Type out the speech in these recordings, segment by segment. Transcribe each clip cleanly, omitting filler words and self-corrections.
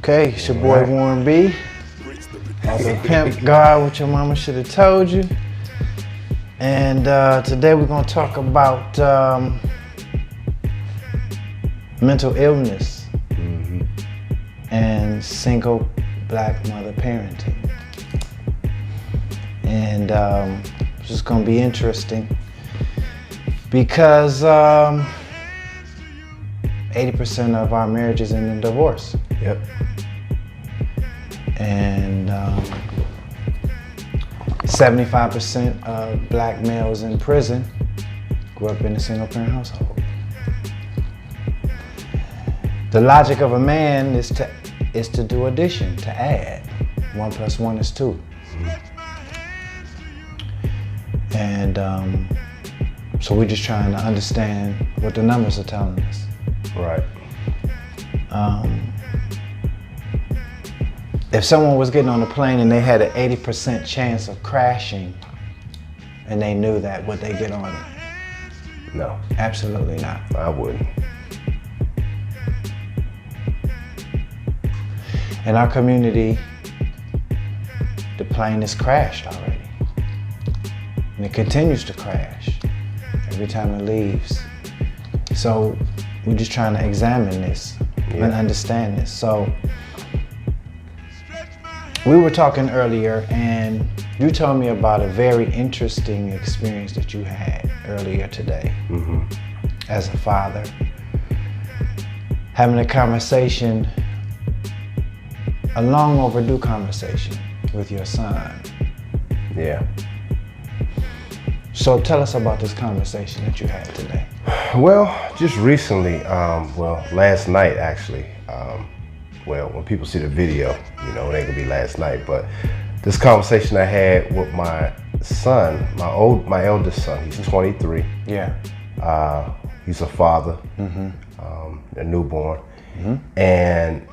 Okay, it's your boy Warren B. Also Pimp God, what your mama should have told you. And today we're gonna talk about mental illness and single black mother parenting. And it's just gonna be interesting because 80% of our marriages end in divorce. Yep. And 75% of black males in prison grew up in a single parent household. The logic of a man is to do addition, to add. 1 + 1 is 2. And so we're just trying to understand what the numbers are telling us. Right. If someone was getting on a plane and they had an 80% chance of crashing and they knew that, would they get on it? No. Absolutely not. I wouldn't. In our community, the plane has crashed already. And it continues to crash every time it leaves. So we're just trying to examine this and understand this. So we were talking earlier and you told me about a very interesting experience that you had earlier today as a father. Having a conversation, a long overdue conversation with your son. Yeah. So tell us about this conversation that you had today. Well, just recently, last night actually. When people see the video, you know, it ain't gonna be last night, but this conversation I had with my son, my eldest son, he's 23. Yeah. He's a father, a newborn. And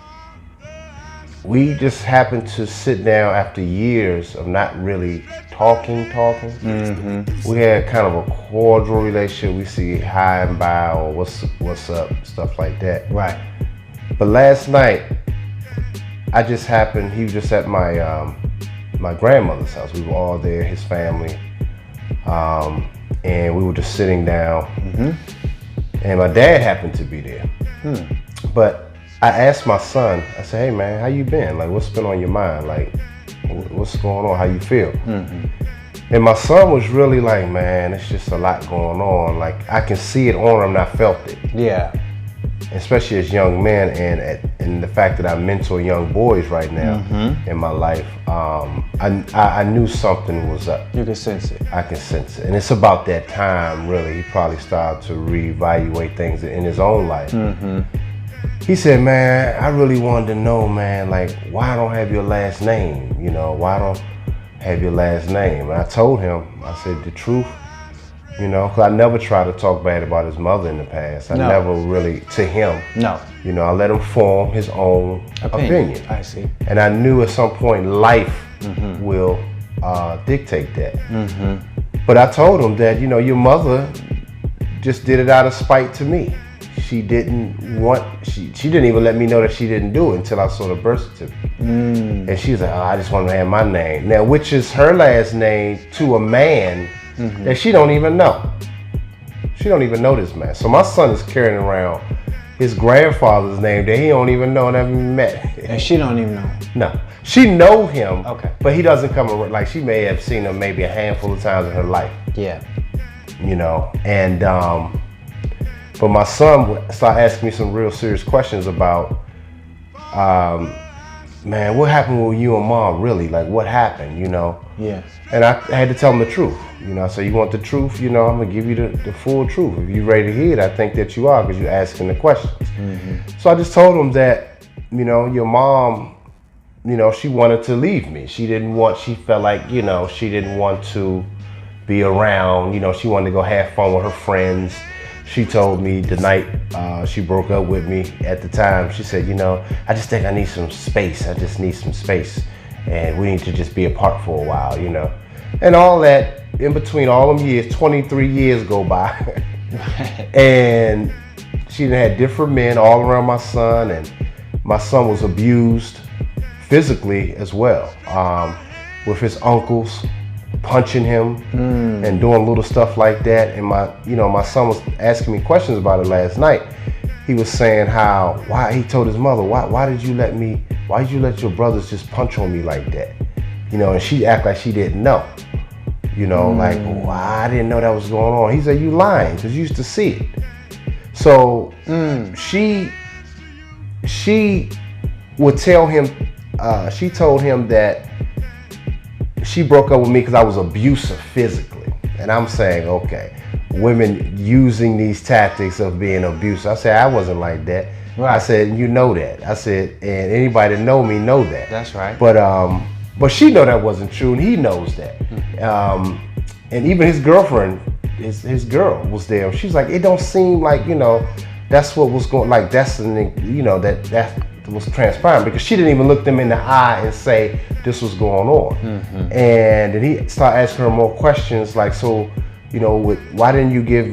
we just happened to sit down after years of not really talking. We had kind of a cordial relationship. We see hi and bye or what's up, stuff like that. Right. But last night, he was just at my grandmother's house. We were all there, his family, and we were just sitting down, and my dad happened to be there. But I asked my son, I said, hey man, how you been? Like, what's been on your mind? Like, what's going on? How you feel? And my son was really like, man, it's just a lot going on. Like, I can see it on him and I felt it. Yeah. Especially as young men and the fact that I mentor young boys right now in my life, I knew something was up. You can sense it. I can sense it. And it's about that time, really. He probably started to reevaluate things in his own life. He said, man, I really wanted to know, man, like, why I don't have your last name? You know, why I don't have your last name? And I told him, I said, the truth, you know, because I never tried to talk bad about his mother in the past. I never really, to him. No. You know, I let him form his own opinion. I see. And I knew at some point life will dictate that. But I told him that, you know, your mother just did it out of spite to me. She didn't even let me know that she didn't do it until I saw the birth certificate. And she's like, oh, I just want to have my name. Now, which is her last name to a man that she don't even know. She don't even know this man. So my son is carrying around his grandfather's name that he don't even know, never even met. And she don't even know. No. She know him, okay, but he doesn't come around. Like, she may have seen him maybe a handful of times in her life. Yeah. You know, and but my son started asking me some real serious questions about, man, what happened with you and mom, really? Like, what happened, you know? Yeah. And I had to tell him the truth. You know, I said, you want the truth? You know, I'm gonna give you the full truth. If you're ready to hear it, I think that you are, because you're asking the questions. So I just told him that, you know, your mom, you know, she wanted to leave me. She felt like, you know, she didn't want to be around. You know, she wanted to go have fun with her friends. She told me the night she broke up with me at the time, she said, you know, I just think I need some space. I just need some space. And we need to just be apart for a while, you know. And all that, in between all them years, 23 years go by. And she had different men all around my son, and my son was abused physically as well, with his uncles punching him and doing little stuff like that. And my son was asking me questions about it last night. He was saying why he told his mother, why did you let your brothers just punch on me like that? And she act like she didn't know. Like, well, I didn't know that was going on. He said, you lying, because you used to see it. So she would tell him, she told him that she broke up with me because I was abusive physically. And I'm saying, okay, women using these tactics of being abusive. I said, I wasn't like that. Right. I said, you know that. I said, and anybody that know me know that. That's right. But she know that wasn't true, and he knows that. And even his girlfriend, his girl was there. She's like, it don't seem like, that's what was going, like that's that was transpiring, because she didn't even look them in the eye and say this was going on. And then he started asking her more questions, like, so, why didn't you give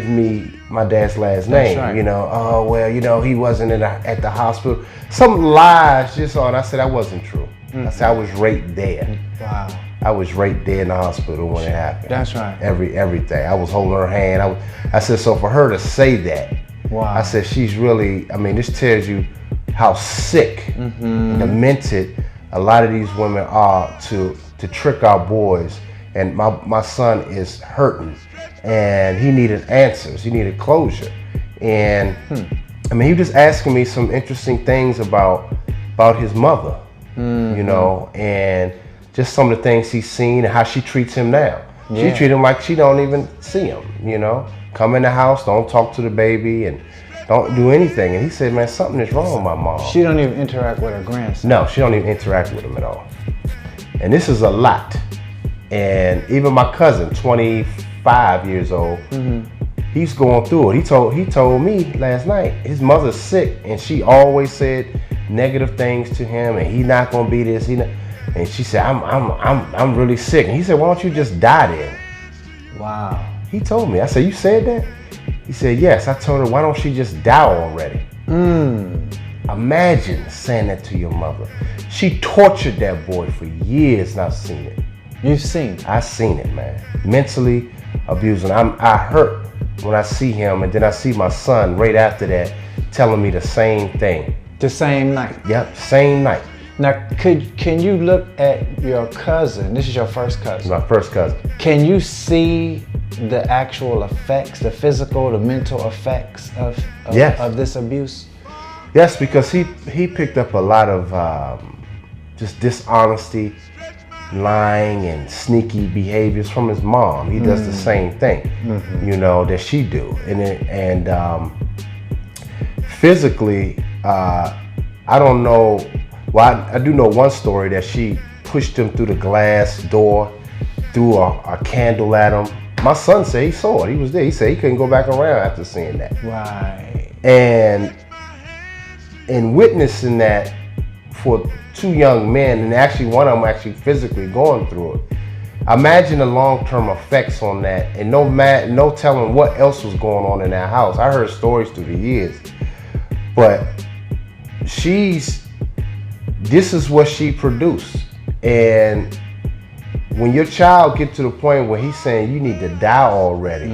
me my dad's last name? Right. Oh, well, he wasn't at the hospital. Some lies just on. I said, that wasn't true. I said, I was right there. Wow. I was right there in the hospital when it happened. That's right. Everything. I was holding her hand. I said, so for her to say that, wow. I said, she's really, this tells you how sick and demented a lot of these women are to trick our boys. And my son is hurting, and he needed answers. He needed closure. And he was just asking me some interesting things about his mother, and just some of the things he's seen and how she treats him now. Yeah. She treats him like she don't even see him, Come in the house, don't talk to the baby, and don't do anything. And he said, man, something is wrong with my mom. She don't even interact with her grandson. No, she don't even interact with him at all. And this is a lot. And even my cousin, 25 years old, he's going through it. He told me last night his mother's sick, and she always said negative things to him, and he not gonna be this. And she said, I'm really sick. And he said, why don't you just die then? Wow. He told me. I said, you said that? He said, yes. I told her, why don't she just die already? Imagine saying that to your mother. She tortured that boy for years, and I've seen it. You've seen it? I've seen it, man. Mentally abusing. I hurt when I see him, and then I see my son right after that telling me the same thing. The same night? Yep, same night. Now, can you look at your cousin? This is your first cousin. My first cousin. Can you see the actual effects, the physical, the mental effects of this abuse? Yes, because he picked up a lot of just dishonesty, lying, and sneaky behaviors from his mom. He does the same thing, that she do. And physically, I don't know. Well, I do know one story that she pushed him through the glass door, threw a candle at him. My son said he saw it. He was there. He said he couldn't go back around after seeing that. Right. And witnessing that for two young men, and actually one of them actually physically going through it. Imagine the long-term effects on that, and no telling what else was going on in that house. I heard stories through the years, but this is what she produced. And when your child gets to the point where he's saying you need to die already,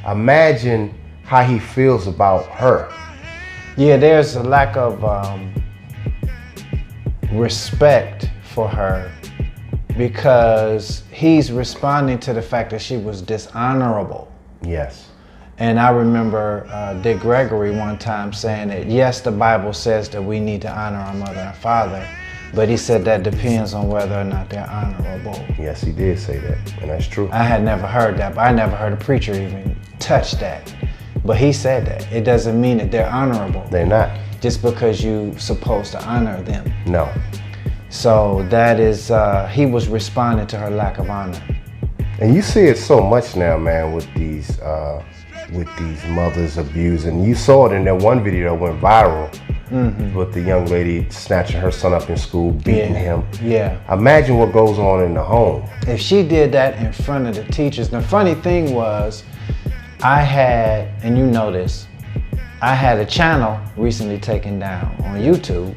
imagine how he feels about her. Yeah, there's a lack of respect for her, because he's responding to the fact that she was dishonorable. Yes. And I remember Dick Gregory one time saying that, yes, the Bible says that we need to honor our mother and father, but he said that depends on whether or not they're honorable. Yes, he did say that, and that's true. I had never heard that, but I never heard a preacher even touch that. But he said that. It doesn't mean that they're honorable. They're not. Just because you're supposed to honor them. No. So that is, he was responding to her lack of honor. And you see it so much now, man, with these mothers abusing. You saw it in that one video that went viral with the young lady snatching her son up in school, beating him. Yeah. Imagine what goes on in the home. If she did that in front of the teachers. The funny thing was, I had, and you know this, I had a channel recently taken down on YouTube.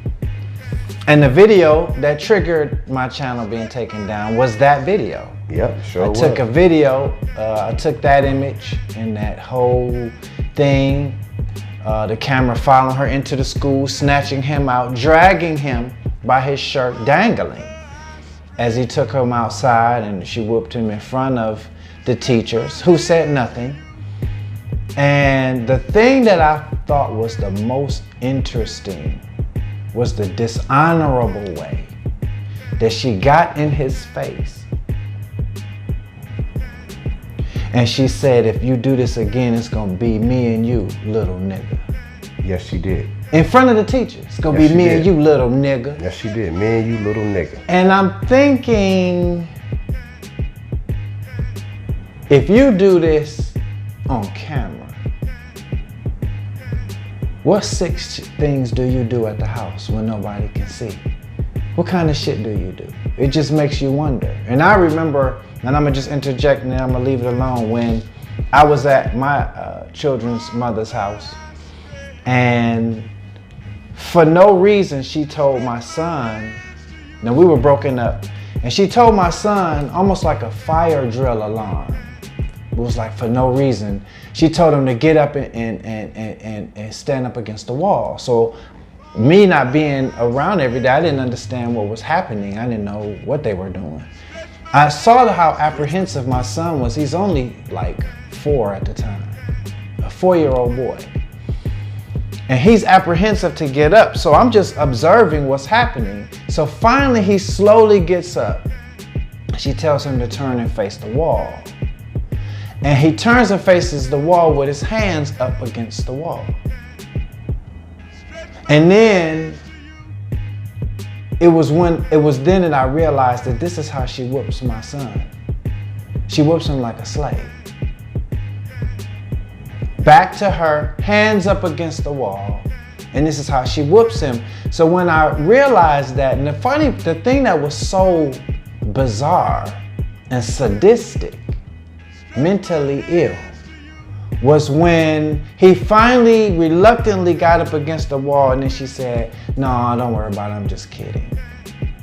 And the video that triggered my channel being taken down was that video. Yep, sure I took a video, I took that image and that whole thing, the camera following her into the school, snatching him out, dragging him by his shirt, dangling, as he took him outside, and she whooped him in front of the teachers, who said nothing. And the thing that I thought was the most interesting was the dishonorable way that she got in his face. And she said, if you do this again, it's gonna be me and you, little nigga. Yes, she did. In front of the teachers. It's gonna be me and you, little nigga. Yes, she did. Me and you, little nigga. And I'm thinking, if you do this on camera, what 6 things do you do at the house when nobody can see? What kind of shit do you do? It just makes you wonder. And I remember, and I'm gonna just interject and then I'm gonna leave it alone, when I was at my children's mother's house, and for no reason she told my son, now we were broken up, and she told my son, almost like a fire drill alarm. It was like for no reason. She told him to get up and stand up against the wall. So me not being around every day, I didn't understand what was happening. I didn't know what they were doing. I saw how apprehensive my son was. He's only like 4 at the time, a 4-year-old boy. And he's apprehensive to get up. So I'm just observing what's happening. So finally he slowly gets up. She tells him to turn and face the wall. And he turns and faces the wall with his hands up against the wall. And then it was then that I realized that this is how she whoops my son. She whoops him like a slave. Back to her, hands up against the wall, and this is how she whoops him. So when I realized that, and the thing that was so bizarre and sadistic, mentally ill, was when he finally reluctantly got up against the wall, and then she said, no, don't worry about it, I'm just kidding.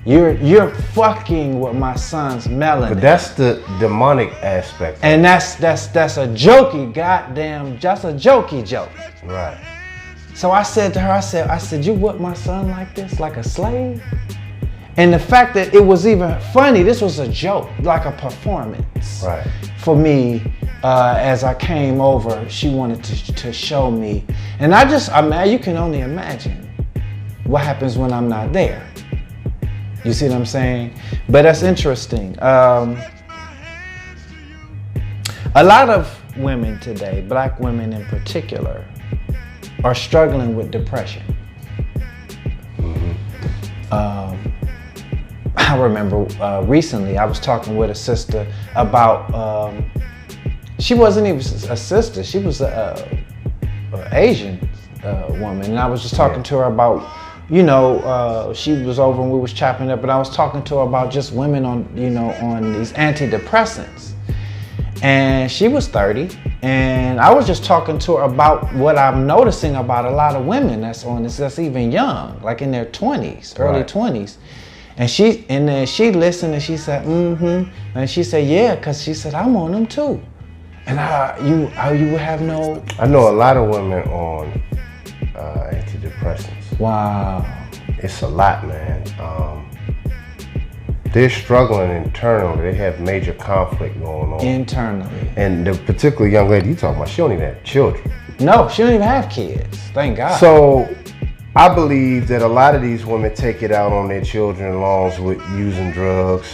You're fucking with my son's melanin. But that's the demonic aspect. And that's a jokey goddamn, just a jokey joke. Right. So I said to her, I said, you whip my son like this, like a slave? And the fact that it was even funny, this was a joke, like a performance. Right. For me, as I came over, she wanted to show me. And you can only imagine what happens when I'm not there. You see what I'm saying? But that's interesting. A lot of women today, black women in particular, are struggling with depression. I remember recently I was talking with a sister about, she wasn't even a sister, she was an Asian woman, and I was just talking to her about, she was over and we was chopping up, and I was talking to her about just women on these antidepressants. And she was 30, and I was just talking to her about what I'm noticing about a lot of women that's on this, that's even young, like in their 20s, early 20s. And then she listened and she said, mm-hmm. And she said, yeah, because she said, I'm on them too. And you would have no... I know a lot of women on antidepressants. Wow. It's a lot, man. They're struggling internally. They have major conflict going on. Internally. And the particular young lady you talking about, she don't even have children. No, she don't even have kids. Thank God. So I believe that a lot of these women take it out on their children along with using drugs,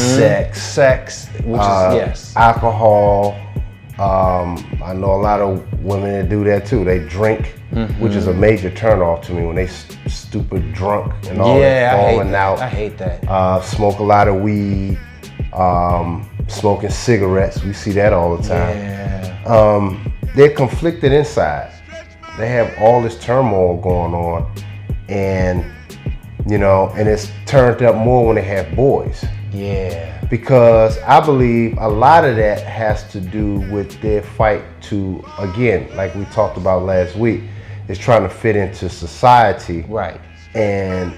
sex, which is, yes. Alcohol. I know a lot of women that do that too. They drink, which is a major turnoff to me when they stupid drunk and all that falling out. I hate that. Smoke a lot of weed, smoking cigarettes. We see that all the time. Yeah. They're conflicted inside. They have all this turmoil going on, and and it's turned up more when they have boys. Yeah. Because I believe a lot of that has to do with their fight to, again, like we talked about last week, is trying to fit into society. Right. And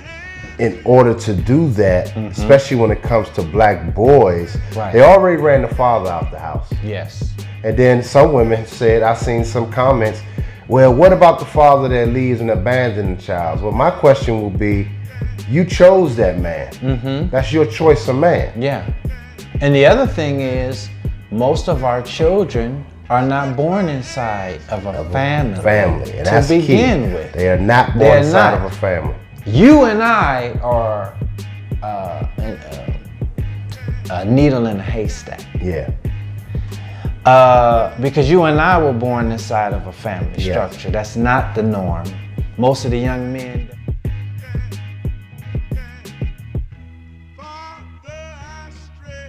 in order to do that, especially when it comes to black boys, they already ran the father out the house. Yes. And then some women said, I seen some comments, well, what about the father that leaves and abandons the child? Well, my question will be, you chose that man. That's your choice of man. Yeah. And the other thing is, most of our children are not born inside of a family. And that's to begin key. with. They are not born inside of a family. You and I are a needle in a haystack. Yeah. Because you and I were born inside of a family structure. That's not the norm. Most of the young men